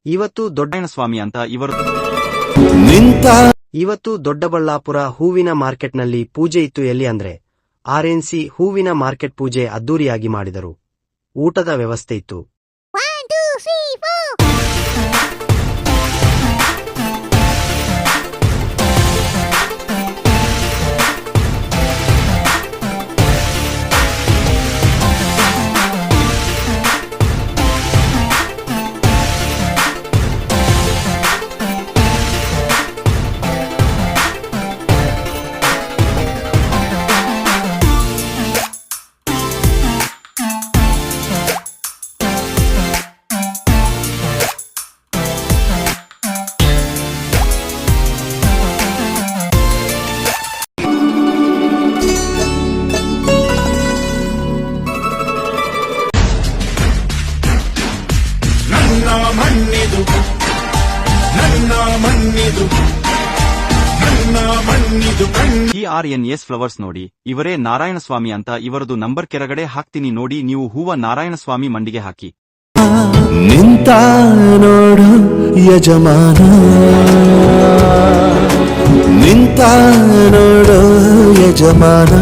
ಇವತ್ತು ಸ್ವಾಮಿ ಅಂತ ಇವತ್ತು ದೊಡ್ಡಬಳ್ಳಾಪುರ ಹೂವಿನ ಮಾರ್ಕೆಟ್ನಲ್ಲಿ ಪೂಜೆ ಇತ್ತು. ಎಲ್ಲಿ ಅಂದ್ರೆ ಆರ್ಎನ್ಸಿ ಹೂವಿನ ಮಾರ್ಕೆಟ್ ಪೂಜೆ ಅದ್ದೂರಿಯಾಗಿ ಮಾಡಿದರು. ಊಟದ ವ್ಯವಸ್ಥೆ ಇತ್ತು. TRNS ಫ್ಲವರ್ಸ್ ನೋಡಿ, ಇವರೇ ನಾರಾಯಣಸ್ವಾಮಿ ಅಂತ. ಇವರದು ನಂಬರ್ ಕೆಳಗಡೆ ಹಾಕ್ತೀನಿ ನೋಡಿ, ನೀವು ಹೂವ ನಾರಾಯಣಸ್ವಾಮಿ ಮಂಡಿಗೆ ಹಾಕಿ. ನಿಂತ ನೋಡು ಯಜಮಾನ, ನಿಂತ ನೋಡು ಯಜಮಾನ.